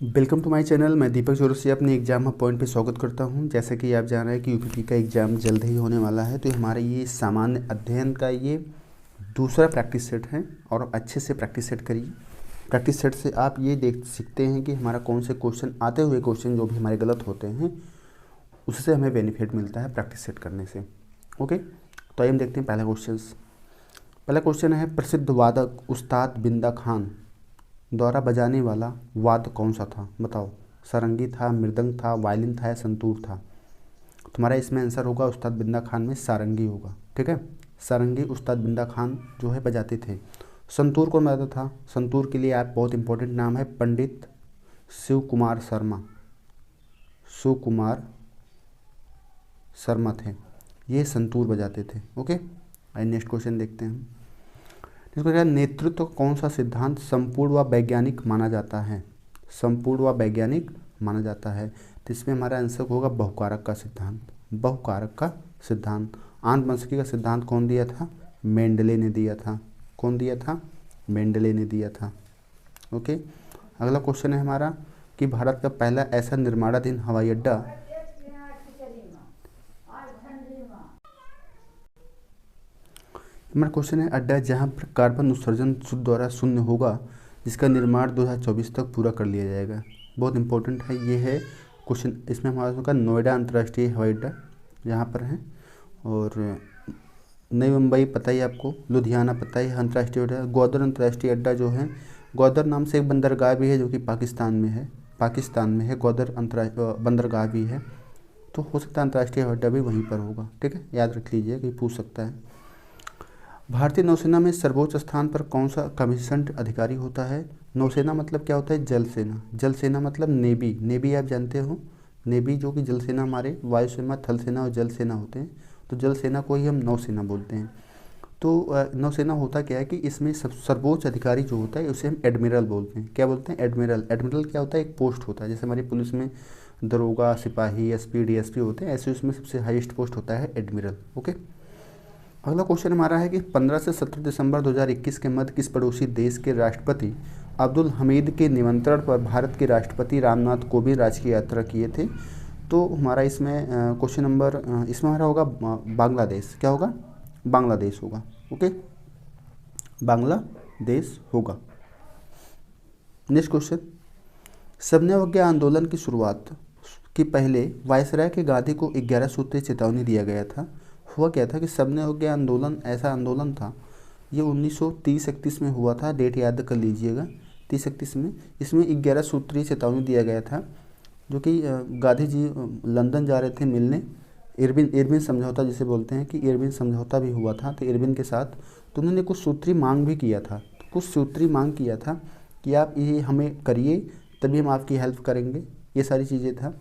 Welcome to my channel. मैं दीपक चौरसिया अपने exam point पे स्वागत करता हूं। जैसे कि आप जान रहे हैं कि यूपीपी का एग्ज़ाम जल्द ही होने वाला है, तो हमारा ये सामान्य अध्ययन का ये दूसरा प्रैक्टिस सेट है और अच्छे से प्रैक्टिस सेट करिए। प्रैक्टिस सेट से आप ये देख सकते हैं कि हमारा कौन से क्वेश्चन आते हुए क्वेश्चन जो भी हमारे गलत होते हैं उससे हमें बेनिफिट मिलता है प्रैक्टिस सेट करने से। ओके, तो आइए हम देखते हैं पहला क्वेश्चन। पहला क्वेश्चन है, प्रसिद्ध वादक उस्ताद बिंदा खान द्वारा बजाने वाला वाद्य कौन सा था? बताओ। सारंगी था, मृदंग था, वायलिन था या संतूर था? तुम्हारा इसमें आंसर होगा उस्ताद बिंदा खान में सारंगी होगा। ठीक है, सारंगी उस्ताद बिंदा खान जो है बजाते थे। संतूर कौन बजाता था? संतूर के लिए आप बहुत इंपॉर्टेंट नाम है पंडित शिव कुमार शर्मा। शिव कुमार शर्मा थे, ये संतूर बजाते थे। ओके, आइए नेक्स्ट क्वेश्चन देखते हैं। इसको क्या, नेतृत्व कौन सा सिद्धांत संपूर्ण व वैज्ञानिक माना जाता है? संपूर्ण व वैज्ञानिक माना जाता है, तो इसमें हमारा आंसर होगा बहुकारक का सिद्धांत। बहुकारक का सिद्धांत। आनुवंशिकी का सिद्धांत कौन दिया था? मेंडले ने दिया था। कौन दिया था? मेंडले ने दिया था। ओके, अगला क्वेश्चन है हमारा कि भारत का पहला ऐसा निर्माणाधीन हवाई अड्डा हमारा क्वेश्चन है, अड्डा जहां पर कार्बन उत्सर्जन शुद्ध द्वारा शून्य होगा, जिसका निर्माण 2024 तक पूरा कर लिया जाएगा। बहुत इंपॉर्टेंट है ये है क्वेश्चन। इसमें हमारा होगा नोएडा अंतर्राष्ट्रीय हवाई अड्डा यहाँ पर है, और नई मुंबई पता ही आपको, लुधियाना पता ही अंतर्राष्ट्रीय अड्डा। ग्वादर अंतर्राष्ट्रीय अड्डा जो है, ग्वादर नाम से एक बंदरगाह भी है जो कि पाकिस्तान में है। ग्वादर बंदरगाह भी है, तो हो सकता है अंतर्राष्ट्रीय हवाई अड्डा भी वहीं पर होगा। ठीक है, याद रख लीजिए कि पूछ सकता है। भारतीय नौसेना में सर्वोच्च स्थान पर कौन सा कमीशन्ड अधिकारी होता है? नौसेना मतलब क्या होता है? जल सेना। जल सेना मतलब नेवी। नेवी आप जानते हो, नेवी जो कि जल सेना, हमारे वायुसेना, थल सेना और जल सेना होते हैं, तो जल सेना को ही हम नौसेना बोलते हैं। तो नौसेना होता क्या है कि इसमें सर्वोच्च अधिकारी जो होता है उसे हम एडमिरल बोलते हैं। क्या बोलते हैं? एडमिरल। एडमिरल क्या होता है? एक पोस्ट होता है, जैसे हमारी पुलिस में दरोगा, सिपाही, एसपी, डीएसपी होते हैं, ऐसे उसमें सबसे हाईएस्ट पोस्ट होता है एडमिरल। ओके, अगला क्वेश्चन हमारा है कि 15 से 17 दिसंबर 2021 के मध्य किस पड़ोसी देश के राष्ट्रपति अब्दुल हमीद के निमंत्रण पर भारत के राष्ट्रपति रामनाथ कोविंद राजकीय यात्रा किए थे? तो हमारा इसमें क्वेश्चन नंबर इसमें हमारा होगा बांग्लादेश। क्या होगा? बांग्लादेश होगा। ओके, बांग्लादेश होगा। नेक्स्ट क्वेश्चन, सबने अवज्ञा आंदोलन की शुरुआत के पहले वायसराय के गांधी को 11 सूत्रीय चेतावनी दिया गया था। हुआ क्या था कि सबने अवज्ञा आंदोलन ऐसा आंदोलन था, ये 1930-31 में हुआ था। डेट याद कर लीजिएगा, 30-31 में। इसमें 11 सूत्रीय चेतावनी दिया गया था, जो कि गांधी जी लंदन जा रहे थे मिलने। इरविन समझौता जिसे बोलते हैं, कि इरविन समझौता भी हुआ था, तो इरविन के साथ तो उन्होंने कुछ सूत्री मांग भी किया था। तो कुछ सूत्री मांग किया था कि आप ये हमें करिए तभी हम आपकी हेल्प करेंगे, ये सारी चीज़ें था।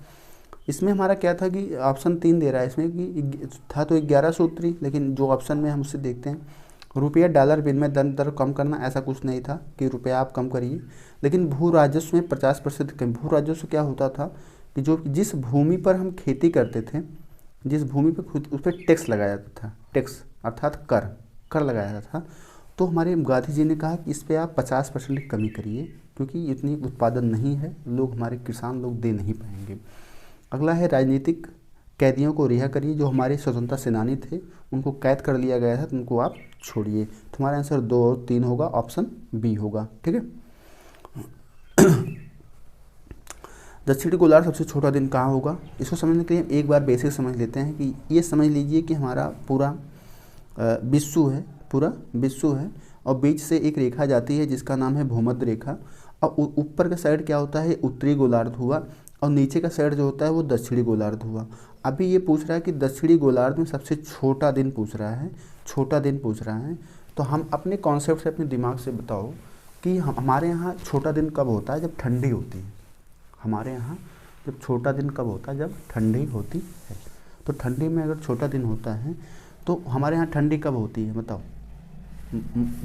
इसमें हमारा क्या था कि ऑप्शन 3 दे रहा है इसमें, कि था तो 11 सूत्री, लेकिन जो ऑप्शन में हम उससे देखते हैं, रुपया डॉलर विनिमय दर कम करना, ऐसा कुछ नहीं था कि रुपया आप कम करिए। लेकिन भू राजस्व में 50% कम। भू राजस्व क्या होता था कि जो जिस भूमि पर हम खेती करते थे, जिस भूमि पर खुद उस पर टैक्स लगाया जाता था, टैक्स अर्थात कर लगाया जाता था। तो हमारे गांधी जी ने कहा कि इस पर आप 50% की कमी करिए, क्योंकि इतनी उत्पादन नहीं है, लोग हमारे किसान लोग दे नहीं पाएंगे। अगला है, राजनीतिक कैदियों को रिहा करिए। जो हमारे स्वतंत्रता सेनानी थे उनको कैद कर लिया गया था, तो उनको आप छोड़िए। तुम्हारा आंसर 2 और 3 होगा, ऑप्शन बी होगा। ठीक है, दक्षिणी गोलार्ध सबसे छोटा दिन कहाँ होगा? इसको समझने के लिए एक बार बेसिक समझ लेते हैं। कि ये समझ लीजिए कि हमारा पूरा विश्व है, पूरा विश्व है, और बीच से एक रेखा जाती है जिसका नाम है भूमध्य रेखा। और ऊपर का साइड क्या होता है? उत्तरी गोलार्ध हुआ, और नीचे का साइड जो होता है वो दक्षिणी गोलार्ध हुआ। अभी ये पूछ रहा है कि दक्षिणी गोलार्ध में सबसे छोटा दिन पूछ रहा है, छोटा दिन पूछ रहा है। तो हम अपने कॉन्सेप्ट से, अपने दिमाग से बताओ कि हमारे यहाँ छोटा दिन कब होता है? जब ठंडी होती है। हमारे यहाँ जब छोटा दिन कब होता है? जब ठंडी होती है। तो ठंडी में अगर छोटा दिन होता है तो हमारे यहाँ ठंडी कब होती है? बताओ।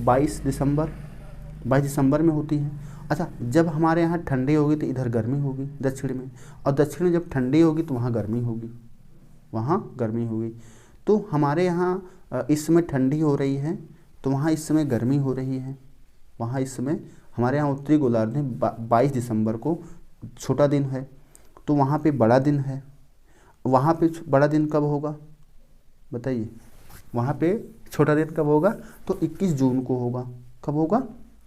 22 दिसंबर में होती है। अच्छा, जब हमारे यहाँ ठंडी होगी तो इधर गर्मी होगी दक्षिण में, और दक्षिण में जब ठंडी होगी तो वहाँ गर्मी होगी, वहाँ गर्मी होगी। तो हमारे यहाँ इस समय ठंडी हो रही है, तो वहाँ इस समय गर्मी हो रही है। वहाँ इस समय हमारे यहाँ उत्तरी गोलार्ध में 22 दिसंबर को छोटा दिन है, तो वहाँ पे बड़ा दिन है। वहाँ पे बड़ा दिन कब होगा बताइए, वहाँ पे छोटा दिन कब होगा, तो 21 जून को होगा। कब होगा,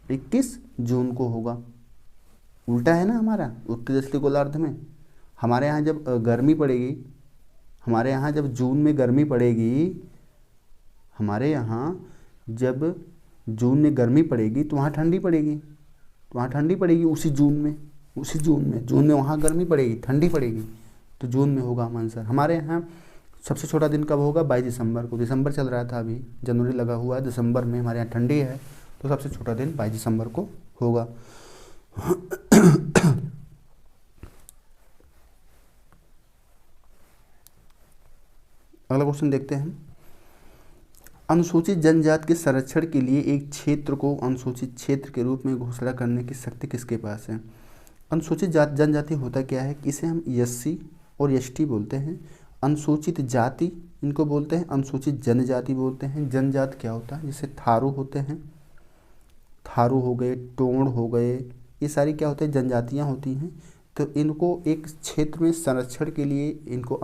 21 जून को होगा। उल्टा है ना हमारा, उत्तर दक्षिणी गोलार्ध में। हमारे यहाँ जब गर्मी पड़ेगी, हमारे यहाँ जब जून में गर्मी पड़ेगी, हमारे यहाँ जब जून में गर्मी पड़ेगी तो वहाँ ठंडी पड़ेगी, तो वहाँ ठंडी पड़ेगी उसी जून में, उसी जून में वहाँ गर्मी पड़ेगी, ठंडी पड़ेगी, तो जून में होगा आंसर। हमारे यहाँ सबसे छोटा दिन कब होगा, 22 दिसंबर को। दिसंबर चल रहा था, अभी जनवरी लगा हुआ है, दिसंबर में हमारे यहाँ ठंडी है, तो सबसे छोटा दिन 22 दिसंबर को होगा। अगला क्वेश्चन देखते हैं। अनुसूचित जनजाति के संरक्षण के लिए एक क्षेत्र को अनुसूचित क्षेत्र के रूप में घोषणा करने की शक्ति किसके पास है। अनुसूचित जनजाति होता क्या है, इसे हम एससी और एसटी बोलते हैं। अनुसूचित जाति इनको बोलते हैं, अनुसूचित जनजाति बोलते हैं। जनजाति क्या होता है, जैसे थारू होते हैं, थारू हो गए, टोण हो गए, ये सारी क्या होते हैं, जनजातियाँ होती हैं। तो इनको एक क्षेत्र में संरक्षण के लिए इनको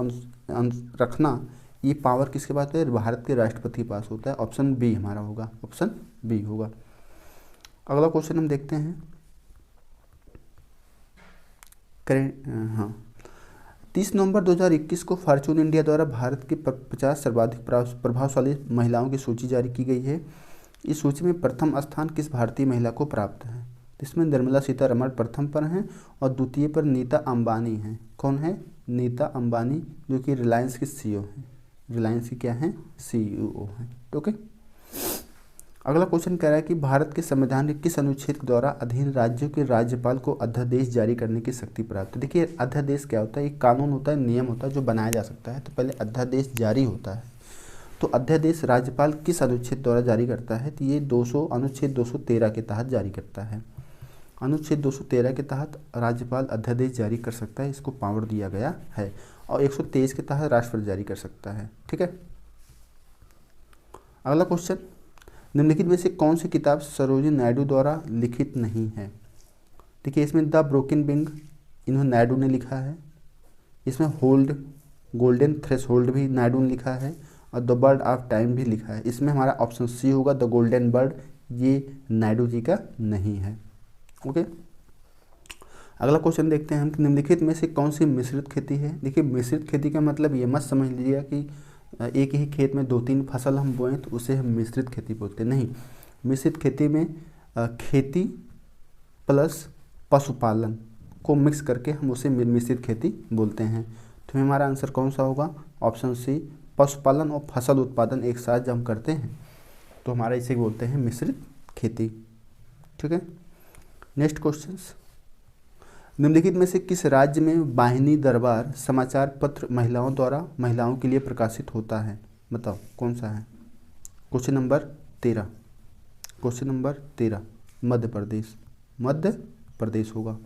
रखना, ये पावर किसके पास है, भारत के राष्ट्रपति के पास होता है। ऑप्शन बी हमारा होगा, ऑप्शन बी होगा। अगला क्वेश्चन हम देखते हैं। हाँ, 30 नवंबर 2021 को फॉर्च्यून इंडिया द्वारा भारत के 50 सर्वाधिक प्रभावशाली महिलाओं की सूची जारी की गई है। इस सूची में प्रथम स्थान किस भारतीय महिला को प्राप्त है। इसमें निर्मला सीतारमण प्रथम पर हैं और द्वितीय पर नीता अंबानी हैं। कौन है, नीता अंबानी, जो कि रिलायंस की सीईओ हैं। रिलायंस की क्या है, सीईओ हैं। ओके, अगला क्वेश्चन कह रहा है कि भारत के संविधान के किस अनुच्छेद के द्वारा अधीन राज्यों के राज्यपाल को अध्यादेश जारी करने की शक्ति प्राप्त है। देखिए अध्यादेश क्या होता है, एक कानून होता है, नियम होता है जो बनाया जा सकता है। तो पहले अध्यादेश जारी होता है, तो अध्यादेश राज्यपाल किस अनुच्छेद द्वारा जारी करता है, तो ये अनुच्छेद 213 के तहत जारी करता है। अनुच्छेद 213 के तहत राज्यपाल अध्यादेश जारी कर सकता है, इसको पावर दिया गया है। और 123 के तहत राष्ट्रपति जारी कर सकता है। ठीक है, अगला क्वेश्चन, निम्नलिखित में से कौन सी किताब सरोजिनी नायडू द्वारा लिखित नहीं है। देखिए इसमें द ब्रोकन विंग इन्होंने नायडू ने लिखा है, इसमें गोल्डन थ्रेशोल्ड भी नायडू ने लिखा है, और द बर्ड ऑफ टाइम भी लिखा है। इसमें हमारा ऑप्शन सी होगा, द गोल्डन बर्ड, ये नायडू जी का नहीं है। ओके, अगला क्वेश्चन देखते हैं हम कि निम्नलिखित में से कौन सी मिश्रित खेती है। देखिए मिश्रित खेती का मतलब ये मत समझ लीजिएगा कि एक ही खेत में 2-3 फसल हम बोएं तो उसे हम मिश्रित खेती बोलते हैं, नहीं। मिश्रित खेती में खेती प्लस पशुपालन को मिक्स करके हम उसे मिश्रित खेती बोलते हैं। तो हमारा आंसर कौन सा होगा, ऑप्शन सी, पशुपालन और फसल उत्पादन एक साथ जब हम करते हैं तो हमारा इसे बोलते हैं मिश्रित खेती। ठीक है, नेक्स्ट क्वेश्चन, निम्नलिखित में से किस राज्य में वाहिनी दरबार समाचार पत्र महिलाओं द्वारा महिलाओं के लिए प्रकाशित होता है, बताओ कौन सा है। Question number 13, question number 13 Madhya Pradesh, Madhya Pradesh होगा।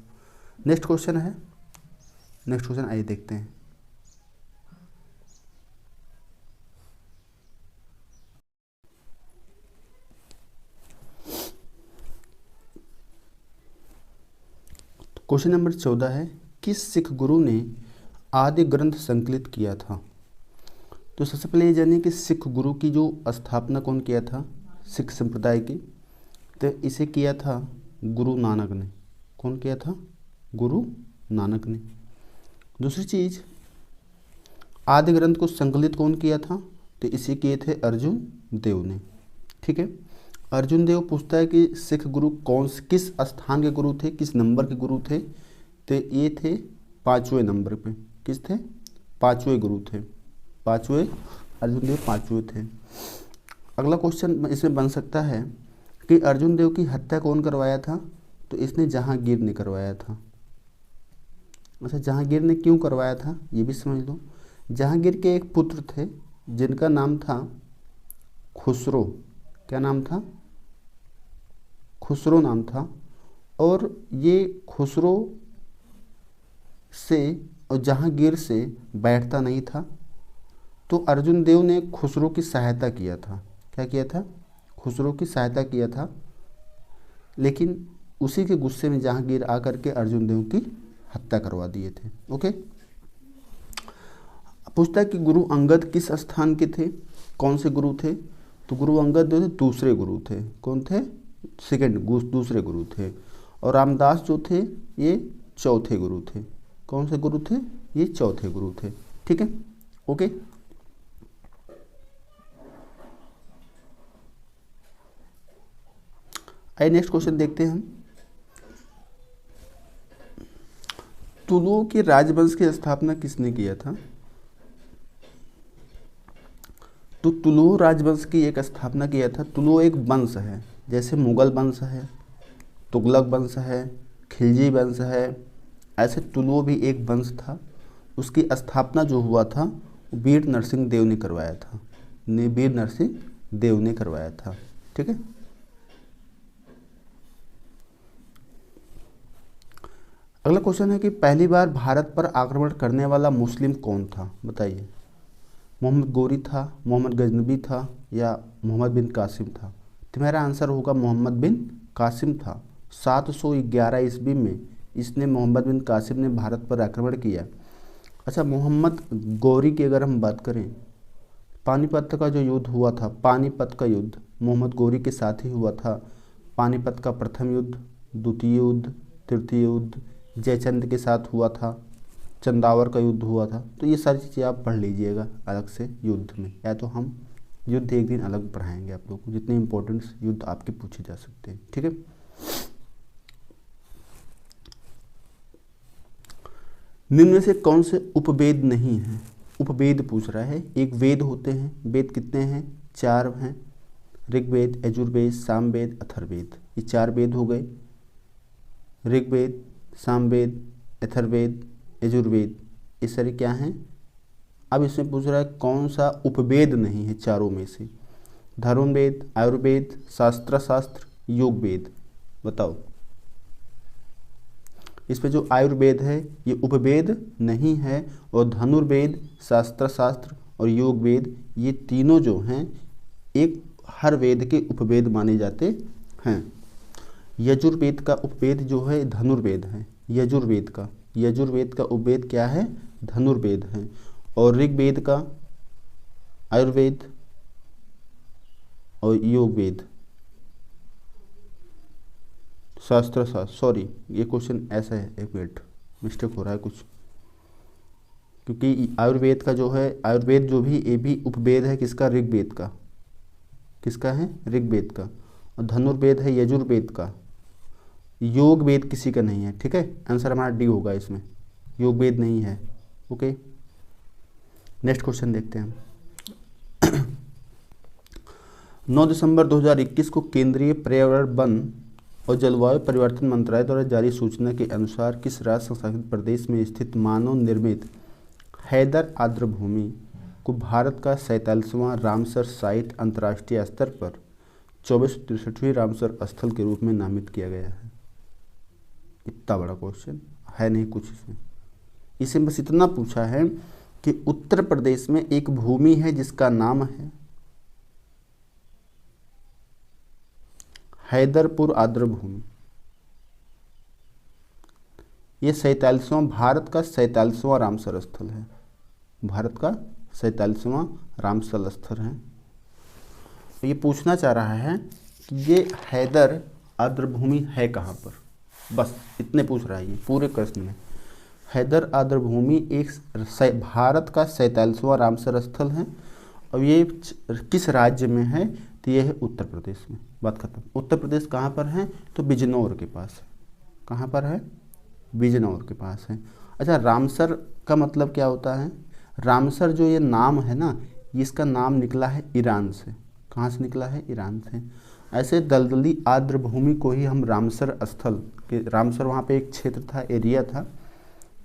नेक्स्ट क्वेश्चन है, नेक्स्ट क्वेश्चन आइए देखते हैं। क्वेश्चन नंबर 14 है, किस सिख गुरु ने आदि ग्रंथ संकलित किया था। तो सबसे पहले ये जानिए कि सिख गुरु की जो स्थापना कौन किया था, सिख संप्रदाय की, तो इसे किया था गुरु नानक ने। कौन किया था, गुरु नानक ने। दूसरी चीज़, आदि ग्रंथ को संकलित कौन किया था, तो इसे किए थे अर्जुन देव ने। ठीक है, अर्जुन देव पूछता है कि सिख गुरु किस स्थान के गुरु थे, किस नंबर के गुरु थे, तो ये थे 5वें नंबर पे। किस थे, 5वें गुरु थे, 5वें, अर्जुन देव 5वें थे। अगला क्वेश्चन इसमें बन सकता है कि अर्जुन देव की हत्या कौन करवाया था, तो इसने जहांगीर ने करवाया था। अच्छा, जहांगीर ने क्यों करवाया था ये भी समझ लो। जहांगीर के एक पुत्र थे जिनका नाम था खुसरो। क्या नाम था, खुसरो नाम था। और ये खुसरो से और जहांगीर से बैठता नहीं था, तो अर्जुन देव ने खुसरो की सहायता किया था। क्या किया था, खुसरो की सहायता किया था। लेकिन उसी के गुस्से में जहांगीर आकर के अर्जुन देव की हत्या करवा दिए थे। ओके, पूछता है कि गुरु अंगद किस स्थान के थे, कौन से गुरु थे, तो गुरु अंगद जो थे दूसरे गुरु थे। कौन थे? दूसरे गुरु थे। और रामदास जो थे ये चौथे गुरु थे। कौन से गुरु थे? ये चौथे गुरु थे। ठीक है, ओके। आइए नेक्स्ट क्वेश्चन देखते हैं हम। तुलुओं के राजवंश की स्थापना किसने किया था? तो तुलुओ राजवंश की एक स्थापना किया था। तुलुओ एक वंश है, जैसे मुगल वंश है, तुगलक वंश है, खिलजी वंश है, ऐसे तुलुओ भी एक वंश था। उसकी स्थापना जो हुआ था वीर नरसिंह देव ने करवाया था। वीर नरसिंह देव ने करवाया था। ठीक है, अगला क्वेश्चन है कि पहली बार भारत पर आक्रमण करने वाला मुस्लिम कौन था? बताइए। मोहम्मद गोरी था, मोहम्मद गजनबी था, या मोहम्मद बिन कासिम था? तो मेरा आंसर होगा मोहम्मद बिन कासिम था। 711 ईस्वी में इसने मोहम्मद बिन कासिम ने भारत पर आक्रमण किया। अच्छा, मोहम्मद गौरी की अगर हम बात करें, पानीपत का जो युद्ध हुआ था, पानीपत का युद्ध मोहम्मद गौरी के साथ ही हुआ था। पानीपत का प्रथम युद्ध, द्वितीय युद्ध, तृतीय युद्ध जयचंद के साथ हुआ था, चंदावर का युद्ध हुआ था। तो ये सारी चीज़ें आप पढ़ लीजिएगा अलग से युद्ध में, या तो हम युद्ध एक दिन अलग पढ़ाएंगे आप लोग को, जितने इंपॉर्टेंट युद्ध आपके पूछे जा सकते हैं। ठीक है, निम्न में से कौन से उपवेद नहीं है? उपवेद पूछ रहा है। एक वेद होते हैं, वेद कितने हैं? 4 हैं। ऋग्वेद, यजुर्वेद, सामवेद, अथर्ववेद, ये 4 वेद हो गए। ऋग्वेद, सामवेद, अथर्ववेद, यजुर्वेद, ये सारे क्या हैं? अब इसमें पूछ रहा है कौन सा उपवेद नहीं है चारों में से? धर्मवेद, आयुर्वेद, शास्त्र, योग वेद, बताओ। इसमें जो आयुर्वेद है ये उपवेद नहीं है, और धनुर्वेद, शास्त्र और योग वेद, ये तीनों जो हैं एक हर वेद के उपवेद माने जाते हैं। यजुर्वेद का उपवेद जो है धनुर्वेद है। यजुर्वेद का उपवेद क्या है? धनुर्वेद है। और ऋग्वेद का आयुर्वेद और योग वेद शास्त्र, सॉरी ये क्वेश्चन ऐसा है, एक मिनट मिस्टेक हो रहा है कुछ, क्योंकि आयुर्वेद का जो है, आयुर्वेद जो भी ये भी उपवेद है किसका? ऋग्वेद का। किसका है? ऋग्वेद का। और धनुर्वेद है यजुर्वेद का। योग वेद किसी का नहीं है। ठीक है, आंसर हमारा डी होगा इसमें, योग वेद नहीं है। ओके, नेक्स्ट क्वेश्चन देखते हैं। 9 दिसंबर 2021 को केंद्रीय पर्यावरण, वन और जलवायु परिवर्तन मंत्रालय द्वारा जारी सूचना के अनुसार किस राज्य संशासित प्रदेश में स्थित मानव निर्मित हैदर आर्द्रभूमि को भारत का 47वां रामसर साइट अंतर्राष्ट्रीय स्तर पर 2463वीं रामसर स्थल के रूप में नामित किया गया है? इतना बड़ा क्वेश्चन है नहीं कुछ इसमें। इसे बस इतना पूछा है कि उत्तर प्रदेश में एक भूमि है जिसका नाम है हैदरपुर आर्द्रभूमि। ये 47वां, भारत का 47वां रामसर स्थल है। भारत का 47वां रामसर स्थल है। तो ये पूछना चाह रहा है कि ये हैदर आर्द्रभूमि है कहाँ पर, बस इतने पूछ रहा है ये पूरे प्रश्न में। हैदर आर्द्रभूमि एक भारत का 47वां रामसर स्थल है, और ये किस राज्य में है? तो ये है उत्तर प्रदेश में। बात खत्म। उत्तर प्रदेश कहाँ पर है? तो बिजनौर के पास है। कहाँ पर है? बिजनौर के पास है। अच्छा, रामसर का मतलब क्या होता है? रामसर जो ये नाम है ना, इसका नाम निकला है ईरान से। कहाँ से निकला है? ईरान से। ऐसे दलदली आर्द्रभूमि को ही हम रामसर स्थल के, रामसर वहाँ पे एक क्षेत्र था, एरिया था,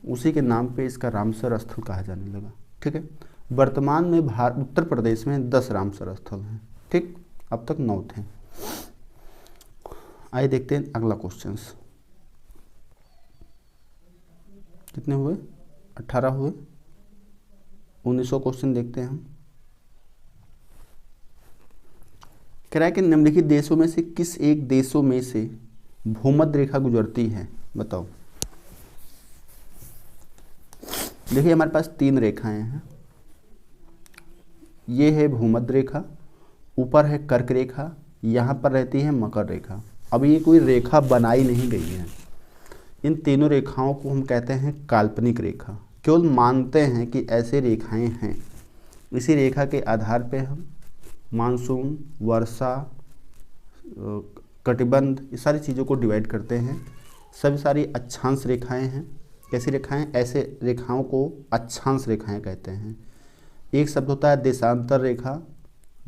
उसी के नाम पे इसका रामसर स्थल कहा जाने लगा। ठीक है, वर्तमान में उत्तर प्रदेश में 10 रामसर स्थल हैं। ठीक, अब तक 9 थे। आइए देखते हैं अगला क्वेश्चन। कितने हुए? 18 हुए। 1900 क्वेश्चन देखते हैं हम। कह रहा है कि निम्नलिखित देशों में से किस एक देशों में से भूमध्य रेखा गुजरती है? बताओ। देखिए हमारे पास 3 रेखाएं हैं। ये है भूमध्य रेखा, ऊपर है कर्क रेखा, यहाँ पर रहती है मकर रेखा। अब ये कोई रेखा बनाई नहीं गई है। इन तीनों रेखाओं को हम कहते हैं काल्पनिक रेखा, केवल मानते हैं कि ऐसे रेखाएं हैं। इसी रेखा के आधार पे हम मानसून, वर्षा, कटिबंध, ये सारी चीज़ों को डिवाइड करते हैं। सभी सारी अक्षांश रेखाएं हैं। कैसी रेखाएं? ऐसे रेखाओं को अक्षांश रेखाएं कहते हैं। एक शब्द होता है देशांतर रेखा।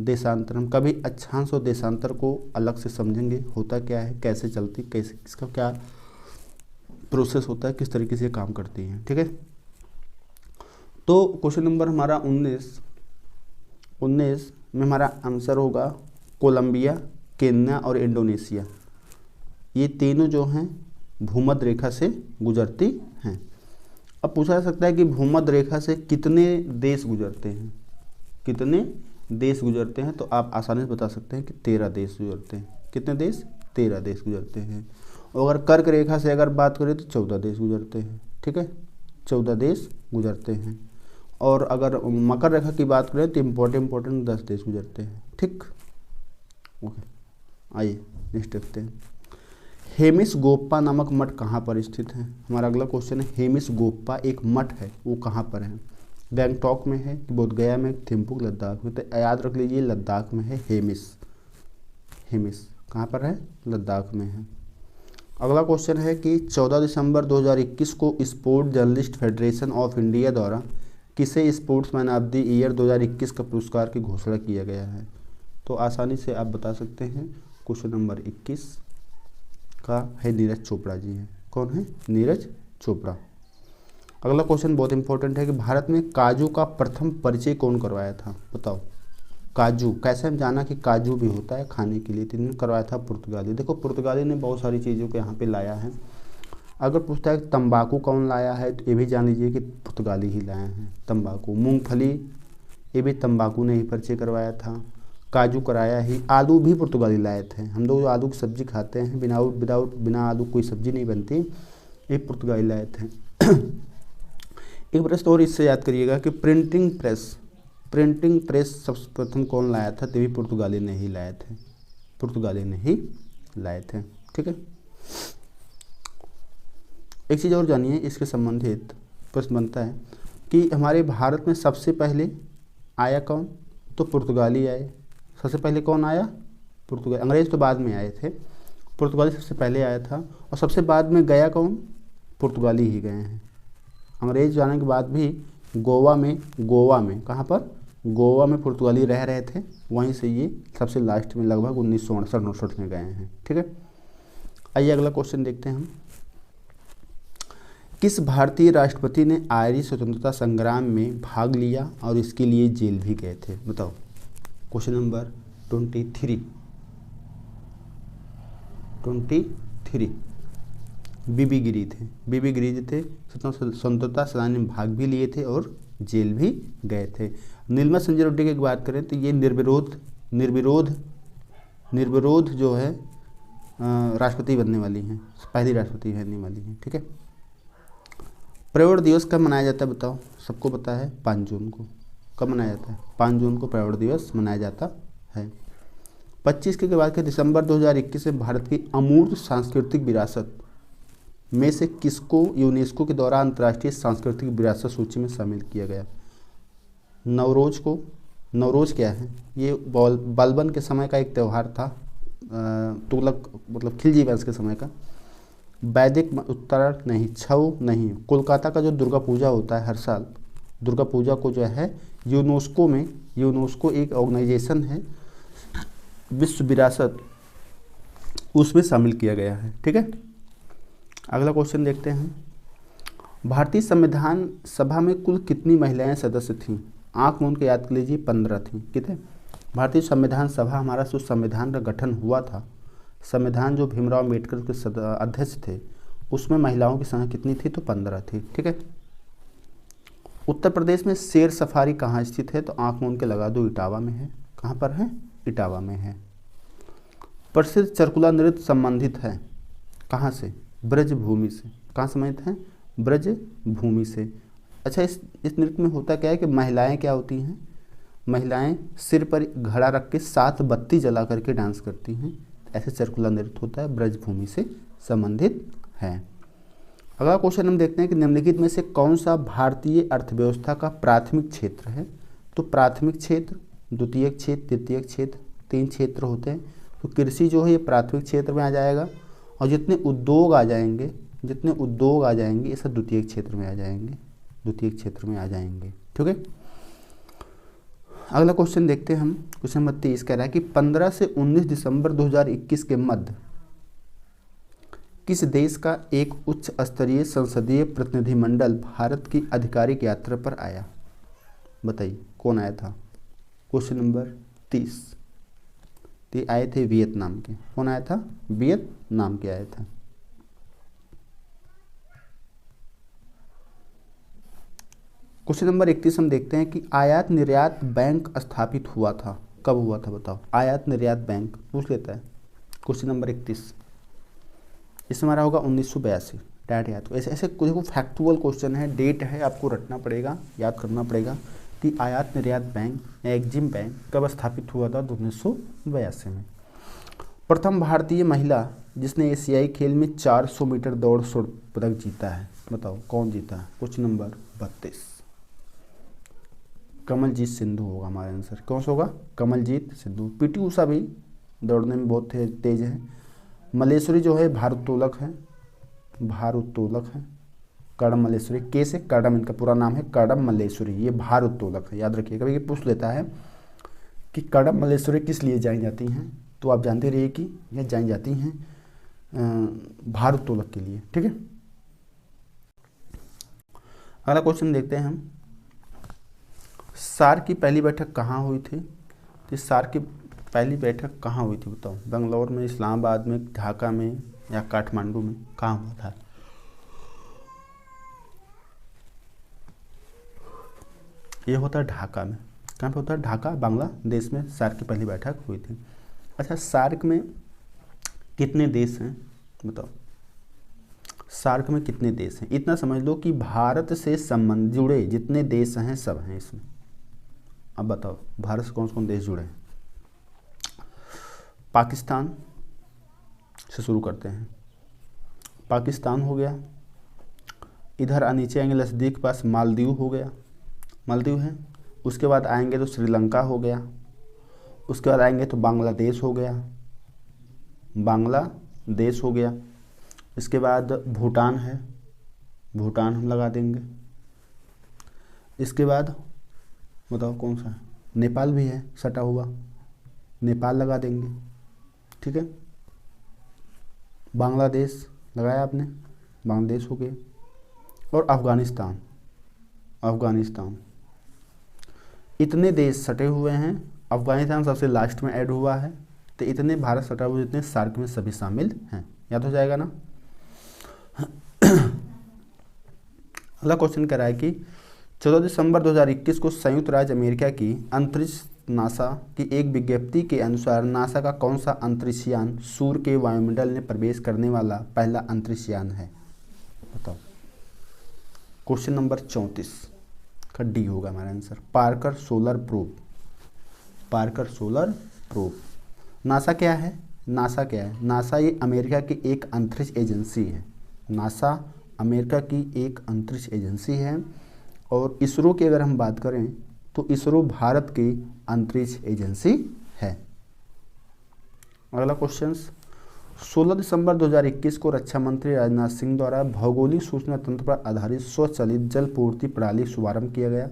देशांतर, हम कभी अक्षांश और देशांतर को अलग से समझेंगे, होता क्या है, कैसे चलती, कैसे, इसका क्या प्रोसेस होता है, किस तरीके से काम करती है। ठीक है, तो क्वेश्चन नंबर हमारा 19 में हमारा आंसर होगा कोलंबिया, केन्या और इंडोनेशिया। ये तीनों जो हैं भूमध्य रेखा से गुजरती हैं। अब पूछा जा सकता है कि भूमध्य रेखा से कितने देश गुजरते हैं, कितने देश गुजरते हैं, तो आप आसानी से बता सकते हैं कि 13 देश गुजरते हैं। कितने देश? 13 देश गुजरते हैं। और अगर कर्क रेखा से अगर बात करें तो 14 देश गुजरते हैं। ठीक है, 14 देश गुजरते हैं। और अगर मकर रेखा की बात करें तो इम्पोर्टेंट 10 देश गुजरते हैं। ठीक, ओके, आइए नेक्स्ट देखते हैं। हेमिस गोप्पा नामक मठ कहाँ पर स्थित है? हमारा अगला क्वेश्चन है हेमिस गोप्पा एक मठ है, वो कहाँ पर है? बैंकटॉक में है, बोधगया में, थिम्पू, लद्दाख में। तो याद रख लीजिए लद्दाख में है हेमिस। हेमिस कहाँ पर है? लद्दाख में है। अगला क्वेश्चन है कि 14 दिसंबर 2021 को sport journalist federation of India द्वारा किसे स्पोर्ट्समैन ऑफ द ईयर 2021 का पुरस्कार की घोषणा किया गया है? तो आसानी से आप बता सकते हैं, क्वेश्चन नंबर 21 का है नीरज चोपड़ा जी हैं। कौन है? नीरज चोपड़ा। अगला क्वेश्चन बहुत इंपॉर्टेंट है कि भारत में काजू का प्रथम परिचय कौन करवाया था? बताओ। काजू, कैसे हम जाना कि काजू भी होता है खाने के लिए? तो इन्होंने करवाया था पुर्तगाली। देखो पुर्तगाली ने बहुत सारी चीज़ों को यहाँ पे लाया है। अगर पूछता है तंबाकू कौन लाया है, तो ये भी जान लीजिए कि पुर्तगाली ही लाए हैं तंबाकू। मूंगफली, ये भी तंबाकू ने ही परिचय करवाया था। काजू कराया ही। आलू भी पुर्तगाली लाए थे। हम लोग जो आलू की सब्ज़ी खाते हैं, बिना आलू कोई सब्ज़ी नहीं बनती, ये पुर्तगाली लाए थे। एक प्रश्न और इससे याद करिएगा कि प्रिंटिंग प्रेस सबसे प्रथम कौन लाया था? तो भी पुर्तगाली ने ही लाए थे। पुर्तगाली ने ही लाए थे। ठीक है, एक चीज़ और जानिए, इसके संबंधित प्रश्न बनता है कि हमारे भारत में सबसे पहले आया कौन? तो पुर्तगाली आए। सबसे पहले कौन आया? पुर्तगाली। अंग्रेज तो बाद में आए थे, पुर्तगाली सबसे पहले आया था। और सबसे बाद में गया कौन? पुर्तगाली ही गए हैं। अंग्रेज जाने के बाद भी गोवा में कहाँ पर? गोवा में पुर्तगाली रह रहे थे, वहीं से ये सबसे लास्ट में लगभग 1968-69 में गए हैं। ठीक है, आइए अगला क्वेश्चन देखते हैं हम। किस भारतीय राष्ट्रपति ने आयरिश स्वतंत्रता संग्राम में भाग लिया और इसके लिए जेल भी गए थे? बताओ। Question number 23। बीबी गिरी थे। बीबी गिरी जी थे, स्वतंत्रता सेनानी में भाग भी लिए थे और जेल भी गए थे। नीलमा संजय रेड्डी की बात करें तो ये निर्विरोध जो है राष्ट्रपति बनने वाली हैं, पहली राष्ट्रपति बनने वाली हैं। ठीक है, पर्यावरण दिवस कब मनाया जाता है? बताओ। सबको पता है 5 जून को। कब मनाया जाता है? 5 जून को पर्यावरण दिवस मनाया जाता है। 25 के बाद के दिसंबर 2021 में भारत की अमूर्त सांस्कृतिक विरासत में से किसको यूनेस्को के द्वारा अंतर्राष्ट्रीय सांस्कृतिक विरासत सूची में शामिल किया गया? नवरोज को। नवरोज क्या है? ये बालबन के समय का एक त्यौहार था, तुगलक मतलब खिलजी वंश के समय का। वैदिक उत्तर नहीं, छऊ नहीं। कोलकाता का जो दुर्गा पूजा होता है हर साल, दुर्गा पूजा को जो है यूनेस्को एक ऑर्गेनाइजेशन है, विश्व विरासत, उसमें शामिल किया गया है। ठीक है, अगला क्वेश्चन देखते हैं। भारतीय संविधान सभा में कुल कितनी महिलाएं सदस्य थीं? आंख मूंद के याद कर लीजिए, 15 थीं। कितने? भारतीय संविधान सभा, हमारा जो संविधान का गठन हुआ था, संविधान जो भीमराव अम्बेडकर के अध्यक्ष थे, उसमें महिलाओं की संख्या कितनी थी? तो 15 थी। ठीक है, उत्तर प्रदेश में शेर सफारी कहाँ स्थित है? तो आंख मूंद के लगा दो, इटावा में है। कहाँ पर है? इटावा में है। प्रसिद्ध चरकुला नृत्य संबंधित है कहाँ से? ब्रजभूमि से। कहाँ संबंधित है? ब्रजभूमि से। अच्छा, इस नृत्य में होता क्या है कि महिलाएं क्या होती हैं, महिलाएं सिर पर घड़ा रख के 7 बत्ती जला करके डांस करती हैं। ऐसे सर्कुलर नृत्य होता है, ब्रजभूमि से संबंधित है। अगला क्वेश्चन हम देखते हैं कि निम्नलिखित में से कौन सा भारतीय अर्थव्यवस्था का प्राथमिक क्षेत्र है। तो प्राथमिक क्षेत्र, द्वितीयक क्षेत्र, तृतीयक क्षेत्र, 3 क्षेत्र होते हैं। तो कृषि जो है ये प्राथमिक क्षेत्र में आ जाएगा, और जितने उद्योग आ जाएंगे ये सब द्वितीयक क्षेत्र में आ जाएंगे, द्वितीयक क्षेत्र में आ जाएंगे। ठीक है, अगला क्वेश्चन देखते हैं हम। क्वेश्चन नंबर 23 कह रहा है कि 15 से 19 दिसंबर 2021 के मध्य किस देश का एक उच्च स्तरीय संसदीय प्रतिनिधिमंडल भारत की आधिकारिक यात्रा पर आया। बताइए कौन आया था। क्वेश्चन नंबर 30, ये आए थे वियतनाम के। कौन आया था, वियतनाम के आया था। क्वेश्चन नंबर 31 हम देखते हैं कि आयात निर्यात बैंक स्थापित हुआ था। कब हुआ था बताओ। आयात निर्यात बैंक पूछ लेता है। क्वेश्चन नंबर 31 इसमें हमारा होगा 1982। डेट याद, ऐसे ऐसे देखो फैक्चुअल क्वेश्चन है, डेट है, आपको रटना पड़ेगा, याद करना पड़ेगा कि आयात निर्यात बैंक या एग्जिम बैंक कब स्थापित हुआ था। 1982 में। प्रथम भारतीय महिला जिसने एशियाई खेल में 400 मीटर दौड़ स्वर्ण पदक जीता है, बताओ कौन जीता है। क्वेश्चन नंबर 32 कमलजीत सिंधु होगा हमारा आंसर। कौन सा होगा, कमलजीत सिंधु। पीटी उषा भी दौड़ने में बहुत तेज है। मल्लेश्वरी जो है भारोत्तोलक है, कड़म मल्लेश्वरी, के से कड़म, इनका पूरा नाम है कड़म मल्लेश्वरी, ये भारोत्तोलक है। याद रखिएगा, ये पूछ लेता है कि कड़म मल्लेश्वरी किस लिए जानी जाती हैं, तो आप जानते रहिए कि यह जानी जाती हैं भारोत्तोलक के लिए। ठीक है, अगला क्वेश्चन देखते हैं हम। सार्क की पहली बैठक कहाँ हुई थी। तो सार्क की पहली बैठक कहाँ हुई थी बताओ। बेंगलोर में, इस्लामाबाद में, ढाका में या काठमांडू में, कहाँ हुआ था। ये होता है ढाका में। कहाँ पे होता है, ढाका, बांग्लादेश में सार्क की पहली बैठक हुई थी। अच्छा, सार्क में कितने देश हैं बताओ। सार्क में कितने देश हैं, इतना समझ लो कि भारत से संबंध जुड़े जितने देश हैं सब हैं इसमें। अब बताओ भारत से कौन कौन देश जुड़े हैं। पाकिस्तान से शुरू करते हैं। पाकिस्तान हो गया, इधर नीचे आएंगे लक्षद्वीप के पास मालदीव हो गया, मालदीव है। उसके बाद आएंगे तो श्रीलंका हो गया। उसके बाद आएंगे तो बांग्लादेश हो गया, बांग्लादेश हो गया। इसके बाद भूटान है, भूटान हम लगा देंगे। इसके बाद बताओ कौन सा है, नेपाल भी है सटा हुआ, नेपाल लगा देंगे। ठीक है, बांग्लादेश लगाया आपने, बांग्लादेश हो गए। और अफगानिस्तान, अफगानिस्तान, इतने देश सटे हुए हैं। अफगानिस्तान सबसे लास्ट में ऐड हुआ है। तो इतने भारत सटा हुए जितने सार्क में सभी शामिल हैं। याद हो जाएगा ना। अगला क्वेश्चन कह रहा है कि 14 दिसंबर 2021 को संयुक्त राज्य अमेरिका की अंतरिक्ष नासा की एक विज्ञप्ति के अनुसार नासा का कौन सा अंतरिक्ष यान सूर्य के वायुमंडल में प्रवेश करने वाला पहला अंतरिक्ष यान है बताओ। क्वेश्चन नंबर 34 का डी होगा हमारा answer, Parker solar probe. Parker solar probe. NASA क्या है, नासा क्या है, नासा ये अमेरिका की एक अंतरिक्ष एजेंसी है। नासा अमेरिका की एक अंतरिक्ष एजेंसी है। और इसरो की अगर हम बात करें तो इसरो भारत की अंतरिक्ष एजेंसी है। अगला क्वेश्चन, 16 दिसंबर 2021 को रक्षा मंत्री राजनाथ सिंह द्वारा भौगोलिक सूचना तंत्र पर आधारित स्वचालित जल पूर्ति प्रणाली का शुभारंभ किया गया।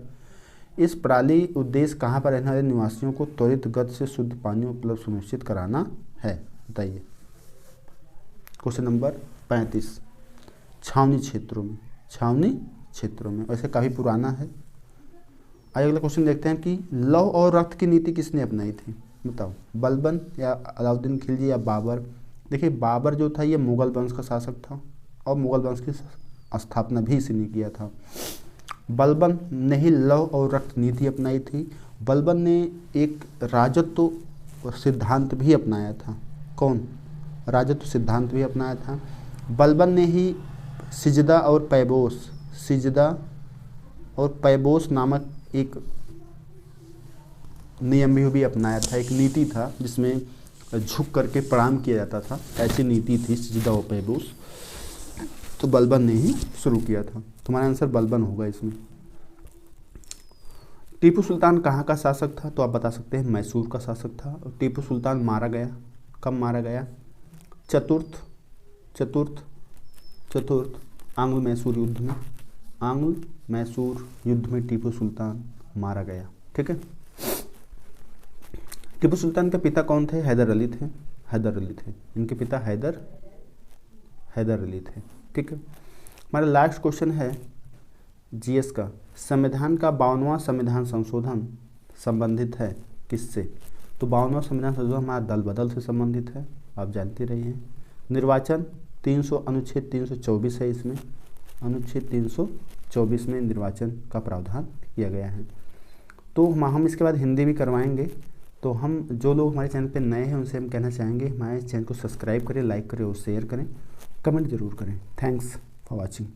इस प्रणाली उद्देश्य कहाँ पर रहने वाले निवासियों को त्वरित गति से शुद्ध पानी उपलब्ध सुनिश्चित कराना है, बताइए। क्वेश्चन नंबर 35, छावनी क्षेत्रों में, छावनी क्षेत्रों में, वैसे काफ़ी पुराना है। आइए अगला क्वेश्चन देखते हैं कि लौह और रक्त की नीति किसने अपनाई थी बताओ। बलबन या अलाउद्दीन खिलजी या बाबर। देखिए बाबर जो था ये मुगल वंश का शासक था और मुगल वंश की स्थापना भी इसी ने किया था। बलबन ने ही लौह और रक्त नीति अपनाई थी। बलबन ने एक राजत्व सिद्धांत भी अपनाया था। कौन, राजत्व सिद्धांत भी अपनाया था। बलबन ने ही सिजदा और पैबोस, सिजदा और पैबोस नामक एक नियम भी अपनाया था, एक नीति था जिसमें झुक करके प्रणाम किया जाता था, ऐसी नीति थी सिजदा व पैबोस। तो बलबन ने ही शुरू किया था। तुम्हारा आंसर बलबन होगा इसमें। टीपू सुल्तान कहाँ का शासक था? तो आप बता सकते हैं मैसूर का शासक था। और टीपू सुल्तान मारा गया, कब मारा गया? चतुर्थ आंग्ल मैसूर युद्ध में। आंग्ल मैसूर युद्ध में टीपू सुल्तान मारा गया। ठीक है। टीपू सुल्तान के पिता कौन थे? हैदर अली थे। इनके पिता हैदर अली थे। ठीक है। हमारा लास्ट क्वेश्चन है जीएस का, संविधान का 52वां संविधान संशोधन संबंधित है किससे? तो 52वां संविधान संशोधन हमारा दल बदल से संबंधित है, आप जानते रहे हैं। निर्वाचन अनुच्छेद 324 है, इसमें अनुच्छेद 324 में निर्वाचन का प्रावधान किया गया है। तो हम इसके बाद हिंदी भी करवाएंगे। तो हम जो लोग हमारे चैनल पे नए हैं उनसे हम कहना चाहेंगे हमारे चैनल को सब्सक्राइब करें, लाइक करें और शेयर करें, कमेंट जरूर करें। Thanks for watching.